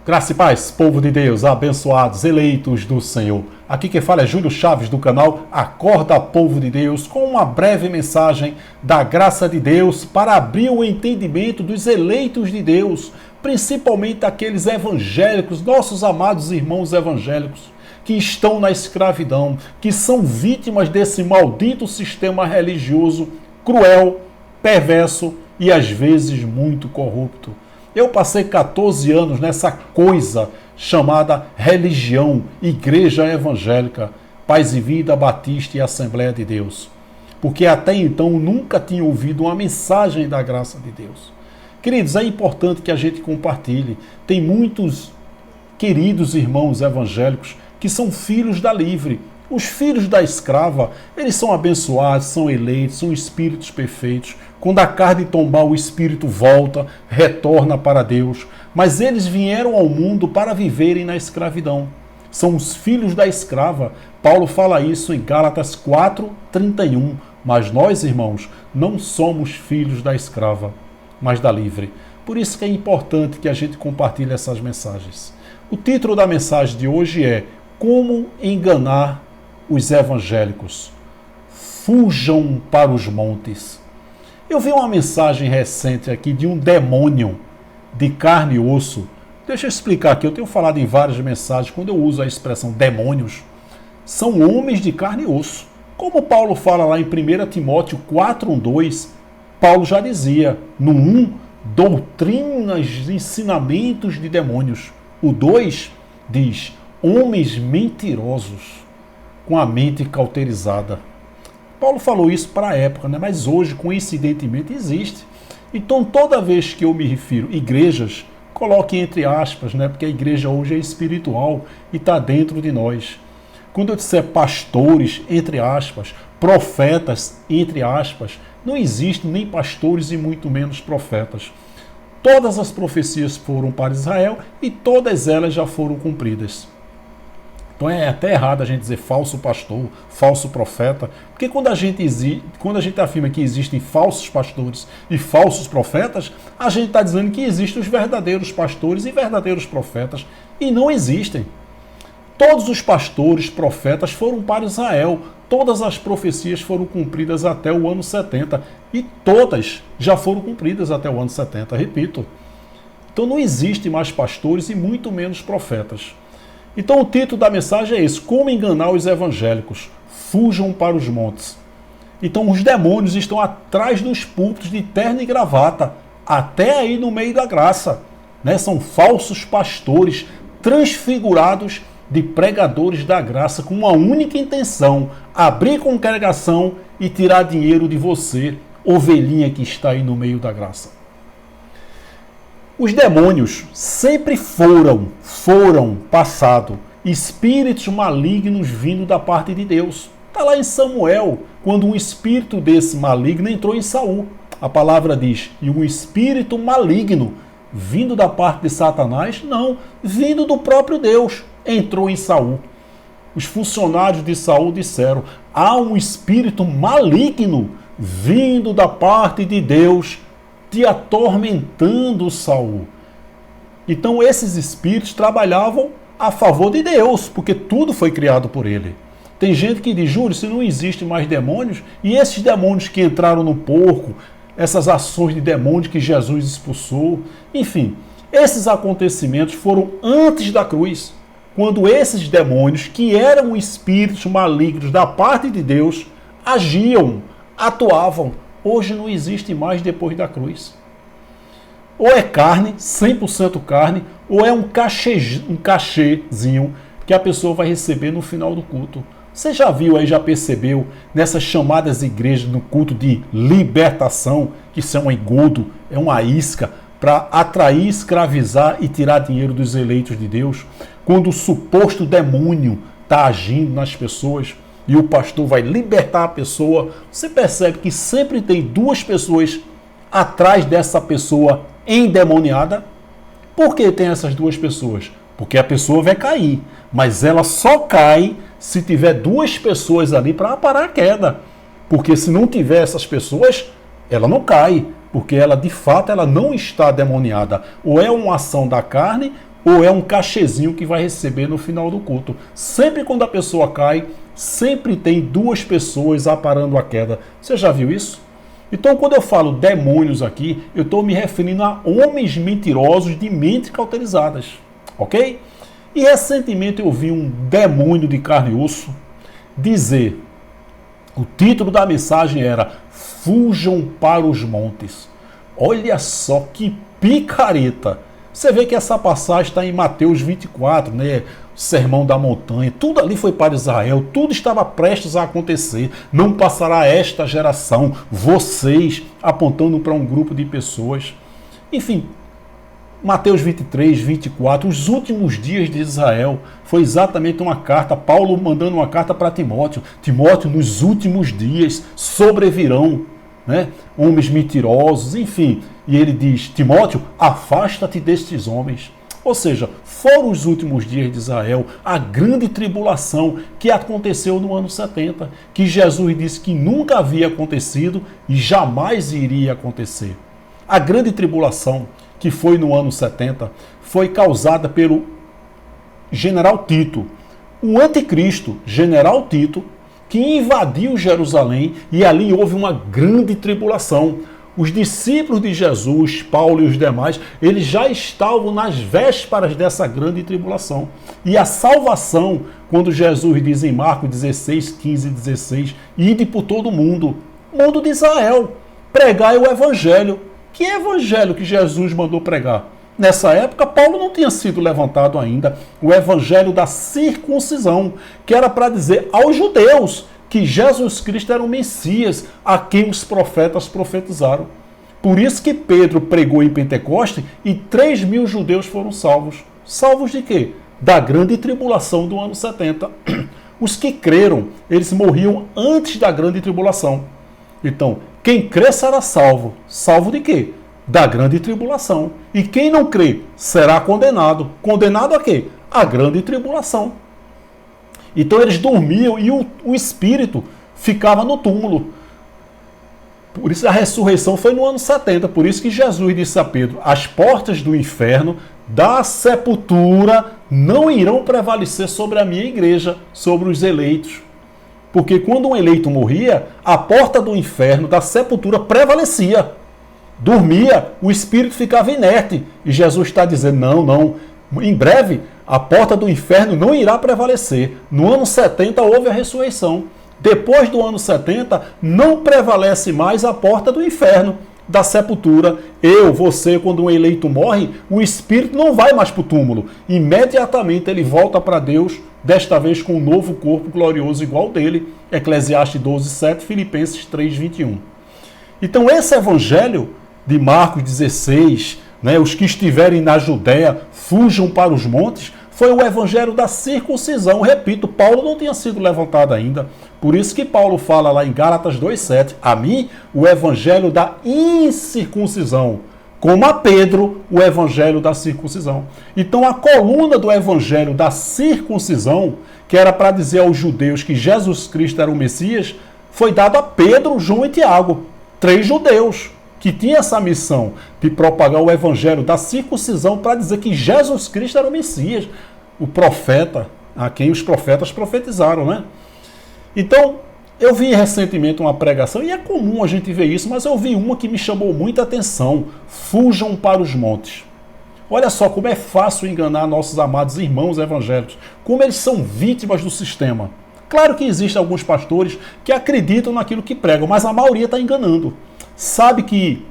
Graça e paz, povo de Deus, abençoados, eleitos do Senhor. Aqui quem fala é Júlio Chaves do canal Acorda Povo de Deus, com uma breve mensagem da graça de Deus para abrir o entendimento dos eleitos de Deus, principalmente aqueles evangélicos, nossos amados irmãos evangélicos, que estão na escravidão, que são vítimas desse maldito sistema religioso cruel, perverso e às vezes muito corrupto. Eu passei 14 anos nessa coisa chamada religião, igreja evangélica, Paz e Vida, Batista e Assembleia de Deus. Porque até então nunca tinha ouvido uma mensagem da graça de Deus. Queridos, é importante que a gente compartilhe. Tem muitos queridos irmãos evangélicos que são filhos da livre. Os filhos da escrava, eles são abençoados, são eleitos, são espíritos perfeitos. Quando a carne tombar, o espírito volta, retorna para Deus. Mas eles vieram ao mundo para viverem na escravidão. São os filhos da escrava. Paulo fala isso em Gálatas 4:31. Mas nós, irmãos, não somos filhos da escrava, mas da livre. Por isso que é importante que a gente compartilhe essas mensagens. O título da mensagem de hoje é Como enganar os evangélicos. Fujam para os montes. Eu vi uma mensagem recente aqui de um demônio de carne e osso. Deixa eu explicar aqui, eu tenho falado em várias mensagens, quando eu uso a expressão demônios, são homens de carne e osso. Como Paulo fala lá em 1 Timóteo 4:2, Paulo já dizia, no 1, doutrinas, ensinamentos de demônios. O 2 diz, homens mentirosos, com a mente cauterizada. Paulo falou isso para a época, né? Mas hoje, coincidentemente, existe. Então, toda vez que eu me refiro a igrejas, coloque entre aspas, né? Porque a igreja hoje é espiritual e está dentro de nós. Quando eu disser pastores, entre aspas, profetas, entre aspas, não existe nem pastores e muito menos profetas. Todas as profecias foram para Israel e todas elas já foram cumpridas. Então é até errado a gente dizer falso pastor, falso profeta, porque quando a gente afirma que existem falsos pastores e falsos profetas, a gente está dizendo que existem os verdadeiros pastores e verdadeiros profetas, e não existem. Todos os pastores, profetas foram para Israel, todas as profecias foram cumpridas até o ano 70, e todas já foram cumpridas até o ano 70, repito. Então não existe mais pastores e muito menos profetas. Então o título da mensagem é esse, como enganar os evangélicos, fujam para os montes. Então os demônios estão atrás dos púlpitos de terno e gravata, até aí no meio da graça, né? São falsos pastores transfigurados de pregadores da graça com uma única intenção, abrir congregação e tirar dinheiro de você, ovelhinha que está aí no meio da graça. Os demônios sempre foram passado, espíritos malignos vindo da parte de Deus. Está lá em Samuel, quando um espírito desse maligno entrou em Saul. A palavra diz, e um espírito maligno vindo da parte de Satanás? Não, vindo do próprio Deus, entrou em Saul. Os funcionários de Saul disseram, há um espírito maligno vindo da parte de Deus, te atormentando, Saul. Então esses espíritos trabalhavam a favor de Deus, porque tudo foi criado por ele. Tem gente que diz, Júlio, se não existe mais demônios, e esses demônios que entraram no porco, essas ações de demônio que Jesus expulsou, enfim, esses acontecimentos foram antes da cruz, quando esses demônios, que eram espíritos malignos da parte de Deus, agiam, atuavam. Hoje não existe mais depois da cruz. Ou é carne, 100% carne, ou é um cachezinho que a pessoa vai receber no final do culto. Você já viu aí, já percebeu, nessas chamadas igrejas no culto de libertação, que isso é um engodo, é uma isca, para atrair, escravizar e tirar dinheiro dos eleitos de Deus? Quando o suposto demônio está agindo nas pessoas, e o pastor vai libertar a pessoa, você percebe que sempre tem duas pessoas atrás dessa pessoa endemoniada. Por que tem essas duas pessoas? Porque a pessoa vai cair, mas ela só cai se tiver duas pessoas ali para parar a queda. Porque se não tiver essas pessoas, ela não cai, porque ela de fato ela não está demoniada. Ou é uma ação da carne, ou é um cachezinho que vai receber no final do culto? Sempre quando a pessoa cai, sempre tem duas pessoas aparando a queda. Você já viu isso? Então, quando eu falo demônios aqui, eu estou me referindo a homens mentirosos de mentes cauterizadas, ok? E recentemente eu vi um demônio de carne e osso dizer, o título da mensagem era Fujam para os montes. Olha só que picareta! Você vê que essa passagem está em Mateus 24, né? O Sermão da Montanha, tudo ali foi para Israel, tudo estava prestes a acontecer. Não passará esta geração, vocês, apontando para um grupo de pessoas. Enfim, Mateus 23, 24, os últimos dias de Israel, foi exatamente uma carta, Paulo mandando uma carta para Timóteo. Timóteo, nos últimos dias sobrevirão, né, homens mentirosos, enfim. E ele diz, Timóteo, afasta-te destes homens. Ou seja, foram os últimos dias de Israel, a grande tribulação que aconteceu no ano 70, que Jesus disse que nunca havia acontecido e jamais iria acontecer. A grande tribulação que foi no ano 70 foi causada pelo general Tito, o anticristo, general Tito, que invadiu Jerusalém e ali houve uma grande tribulação. Os discípulos de Jesus, Paulo e os demais, eles já estavam nas vésperas dessa grande tribulação. E a salvação, quando Jesus diz em Marcos 16, 15 e 16, ide por todo o mundo de Israel, pregai o evangelho. Que evangelho que Jesus mandou pregar? Nessa época, Paulo não tinha sido levantado ainda. O evangelho da circuncisão, que era para dizer aos judeus que Jesus Cristo era o Messias, a quem os profetas profetizaram. Por isso que Pedro pregou em Pentecoste e 3.000 judeus foram salvos. Salvos de quê? Da grande tribulação do ano 70. Os que creram, eles morriam antes da grande tribulação. Então, quem crê será salvo. Salvo de quê? Da grande tribulação. E quem não crê será condenado. Condenado a quê? A grande tribulação. Então eles dormiam e o espírito ficava no túmulo. Por isso a ressurreição foi no ano 70. Por isso que Jesus disse a Pedro, as portas do inferno, da sepultura, não irão prevalecer sobre a minha igreja, sobre os eleitos. Porque quando um eleito morria, a porta do inferno, da sepultura, prevalecia. Dormia, o espírito ficava inerte. E Jesus está dizendo, não, em breve a porta do inferno não irá prevalecer. No ano 70 houve a ressurreição. Depois do ano 70, não prevalece mais a porta do inferno, da sepultura. Você, quando um eleito morre, o espírito não vai mais para o túmulo. Imediatamente ele volta para Deus, desta vez com um novo corpo glorioso igual dele. Eclesiastes 12, 7, Filipenses 3, 21. Então esse evangelho de Marcos 16, né, os que estiverem na Judéia, fujam para os montes, foi o evangelho da circuncisão. Repito, Paulo não tinha sido levantado ainda. Por isso que Paulo fala lá em Gálatas 2,7, a mim, o evangelho da incircuncisão, como a Pedro, o evangelho da circuncisão. Então a coluna do evangelho da circuncisão, que era para dizer aos judeus que Jesus Cristo era o Messias, foi dado a Pedro, João e Tiago, 3 judeus, que tinha essa missão de propagar o evangelho da circuncisão para dizer que Jesus Cristo era o Messias, o profeta, a quem os profetas profetizaram, né? Então, eu vi recentemente uma pregação, e é comum a gente ver isso, mas eu vi uma que me chamou muita atenção. Fujam para os montes. Olha só como é fácil enganar nossos amados irmãos evangélicos, como eles são vítimas do sistema. Claro que existem alguns pastores que acreditam naquilo que pregam, mas a maioria está enganando. Sabe que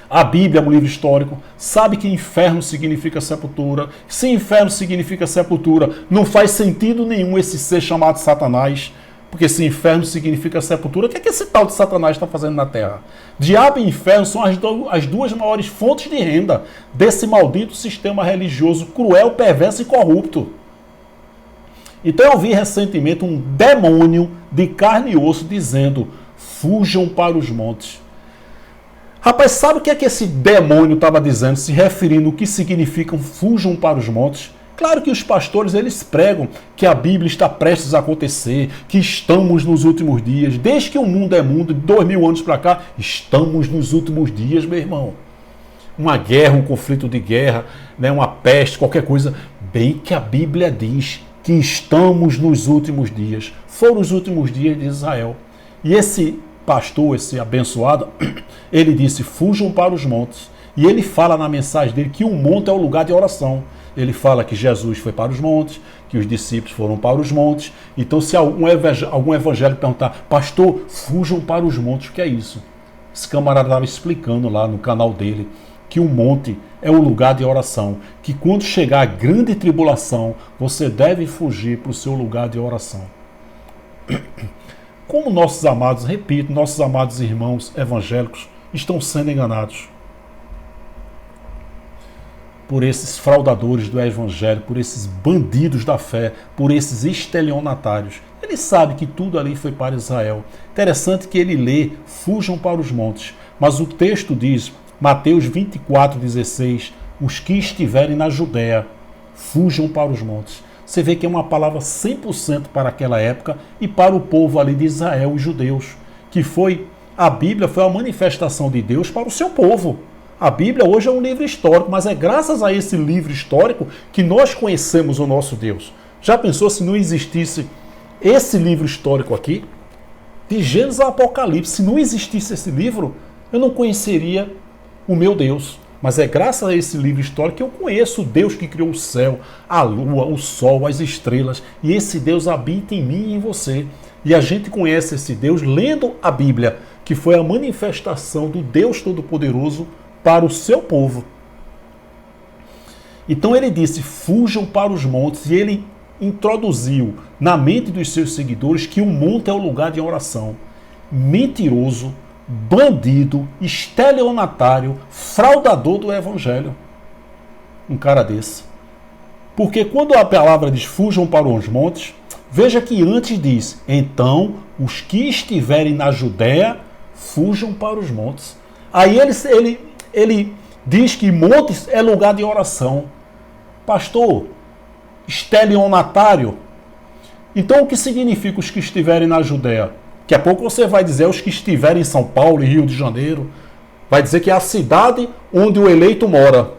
a Bíblia é um livro histórico, sabe que inferno significa sepultura. Se inferno significa sepultura, não faz sentido nenhum esse ser chamado Satanás, porque se inferno significa sepultura, o que é que esse tal de Satanás está fazendo na Terra? Diabo e inferno são as duas maiores fontes de renda desse maldito sistema religioso cruel, perverso e corrupto. Então eu vi recentemente um demônio de carne e osso dizendo, fujam para os montes. Rapaz, sabe o que é que esse demônio estava dizendo, se referindo ao que significam fujam para os montes? Claro que os pastores, eles pregam que a Bíblia está prestes a acontecer, que estamos nos últimos dias. Desde que o mundo é mundo, de 2000 anos para cá, estamos nos últimos dias, meu irmão. uma guerra, um conflito de guerra, né, uma peste, qualquer coisa. Bem que a Bíblia diz que estamos nos últimos dias. Foram os últimos dias de Israel. E esse pastor, esse abençoado, ele disse, fujam para os montes. E ele fala na mensagem dele que o monte é o lugar de oração. Ele fala que Jesus foi para os montes, que os discípulos foram para os montes. Então, se algum evangélico perguntar, pastor, fujam para os montes, o que é isso? Esse camarada estava explicando lá no canal dele que o monte é o lugar de oração, que quando chegar a grande tribulação, você deve fugir para o seu lugar de oração. Como nossos amados, repito, nossos amados irmãos evangélicos estão sendo enganados por esses fraudadores do evangelho, por esses bandidos da fé, por esses estelionatários. Ele sabe que tudo ali foi para Israel. Interessante que ele lê, fujam para os montes. Mas o texto diz, Mateus 24:16, os que estiverem na Judéia, fujam para os montes. Você vê que é uma palavra 100% para aquela época e para o povo ali de Israel, os judeus, que foi, a Bíblia foi a manifestação de Deus para o seu povo. A Bíblia hoje é um livro histórico, mas é graças a esse livro histórico que nós conhecemos o nosso Deus. Já pensou se não existisse esse livro histórico aqui? De Gênesis ao Apocalipse, se não existisse esse livro, eu não conheceria o meu Deus. Mas é graças a esse livro histórico que eu conheço o Deus que criou o céu, a lua, o sol, as estrelas. E esse Deus habita em mim e em você. E a gente conhece esse Deus lendo a Bíblia, que foi a manifestação do Deus Todo-Poderoso para o seu povo. Então ele disse, fujam para os montes, e ele introduziu na mente dos seus seguidores que o monte é o lugar de oração. Mentiroso, bandido, estelionatário, fraudador do evangelho. Um cara desse. Porque quando a palavra diz fujam para os montes, veja que antes diz, então os que estiverem na Judéia, fujam para os montes. Aí ele diz que montes é lugar de oração. Pastor, estelionatário. Então o que significa os que estiverem na Judéia? Daqui a pouco você vai dizer os que estiverem em São Paulo e Rio de Janeiro. Vai dizer que é a cidade onde o eleito mora.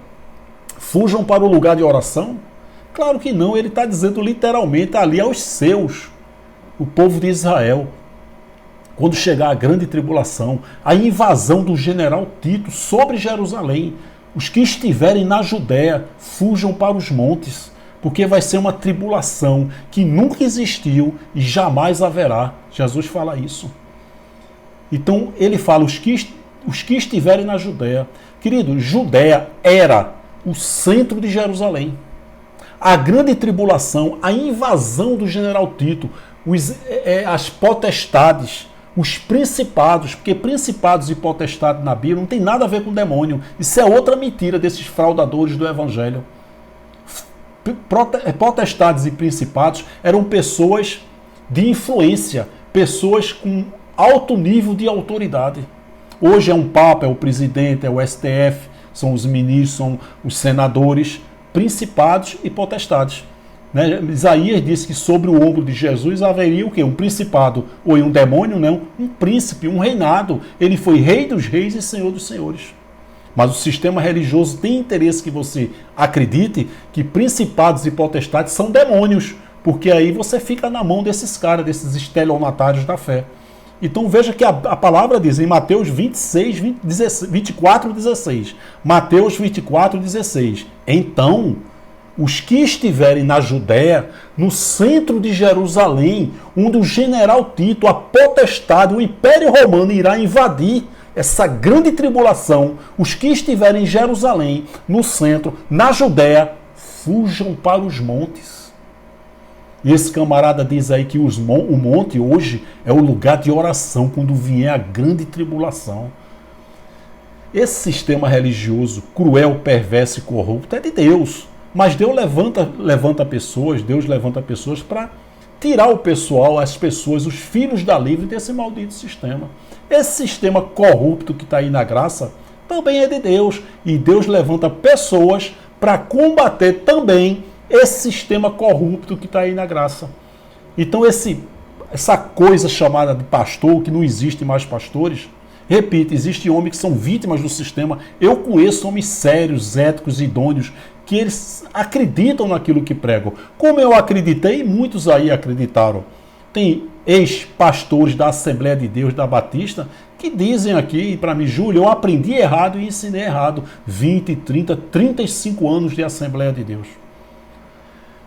Fujam para o lugar de oração? Claro que não, ele está dizendo literalmente ali aos seus, o povo de Israel. Quando chegar a grande tribulação, a invasão do general Tito sobre Jerusalém, os que estiverem na Judéia, fujam para os montes, porque vai ser uma tribulação que nunca existiu e jamais haverá. Jesus fala isso. Então ele fala, os que estiverem na Judéia. Querido, Judéia era o centro de Jerusalém. A grande tribulação, a invasão do general Tito, as potestades, os principados, porque principados e potestades na Bíblia não tem nada a ver com demônio. Isso é outra mentira desses fraudadores do evangelho. Potestades e principados eram pessoas de influência, pessoas com alto nível de autoridade. Hoje é um papa, é o presidente, é o STF, são os ministros, são os senadores, principados e potestades. Né? Isaías disse que sobre o ombro de Jesus haveria o quê? Um principado, ou um demônio, não, um príncipe, um reinado. Ele foi rei dos reis e senhor dos senhores. Mas o sistema religioso tem interesse que você acredite que principados e potestades são demônios, porque aí você fica na mão desses caras, desses estelionatários da fé. Então veja que a palavra diz em Mateus 24:16. Mateus 24:16. Então, os que estiverem na Judéia, no centro de Jerusalém, onde o general Tito, a potestade, o Império Romano irá invadir essa grande tribulação, os que estiverem em Jerusalém, no centro, na Judéia, fujam para os montes. E esse camarada diz aí que o monte hoje é o lugar de oração quando vier a grande tribulação. Esse sistema religioso cruel, perverso e corrupto é de Deus. Mas Deus levanta pessoas para tirar o pessoal, as pessoas, os filhos da livre desse maldito sistema. Esse sistema corrupto que está aí na graça também é de Deus. E Deus levanta pessoas para combater também esse sistema corrupto que está aí na graça. Então essa coisa chamada de pastor, que não existe mais pastores, Repito, existem homens que são vítimas do sistema. Eu conheço homens sérios, éticos, idôneos, que eles acreditam naquilo que pregam. Como eu acreditei, muitos aí acreditaram. Tem ex-pastores da Assembleia de Deus, da Batista, que dizem aqui para mim: Júlio, eu aprendi errado e ensinei errado. 20, 30, 35 anos de Assembleia de Deus.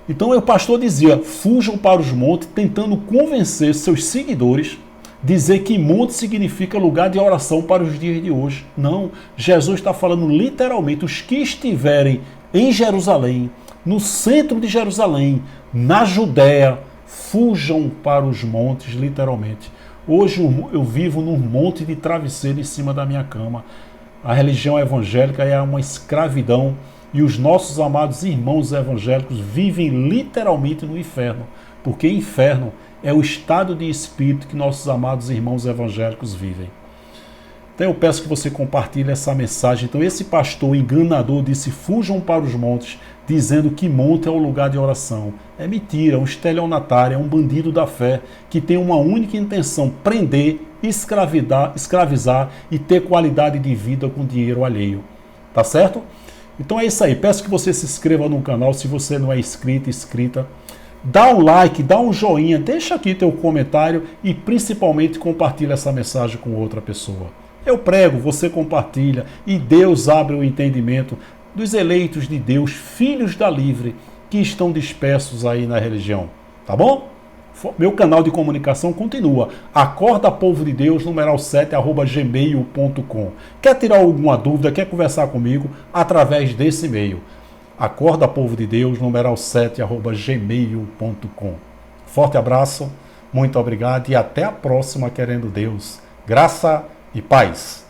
Então o pastor dizia: fujam para os montes, tentando convencer seus seguidores, dizer que monte significa lugar de oração para os dias de hoje. Não, Jesus está falando literalmente: os que estiverem em Jerusalém, no centro de Jerusalém, na Judéia, fujam para os montes, literalmente. Hoje eu vivo num monte de travesseiro em cima da minha cama. A religião evangélica é uma escravidão e os nossos amados irmãos evangélicos vivem literalmente no inferno, porque inferno é o estado de espírito que nossos amados irmãos evangélicos vivem. Então eu peço que você compartilhe essa mensagem. Então esse pastor enganador disse: fujam para os montes, dizendo que monte é o lugar de oração. É mentira, é um estelionatário, é um bandido da fé, que tem uma única intenção: prender, escravizar e ter qualidade de vida com dinheiro alheio. Tá certo? Então é isso aí. Peço que você se inscreva no canal, se você não é inscrito, inscrita. Dá um like, dá um joinha, deixa aqui teu comentário e principalmente compartilha essa mensagem com outra pessoa. Eu prego, você compartilha e Deus abre o entendimento dos eleitos de Deus, filhos da livre, que estão dispersos aí na religião. Tá bom? Meu canal de comunicação continua. Acorda Povo de Deus, @gmail.com. Quer tirar alguma dúvida, quer conversar comigo? Através desse e-mail. Acorda Povo de Deus, @gmail.com. Forte abraço, muito obrigado e até a próxima, querendo Deus. Graça e paz.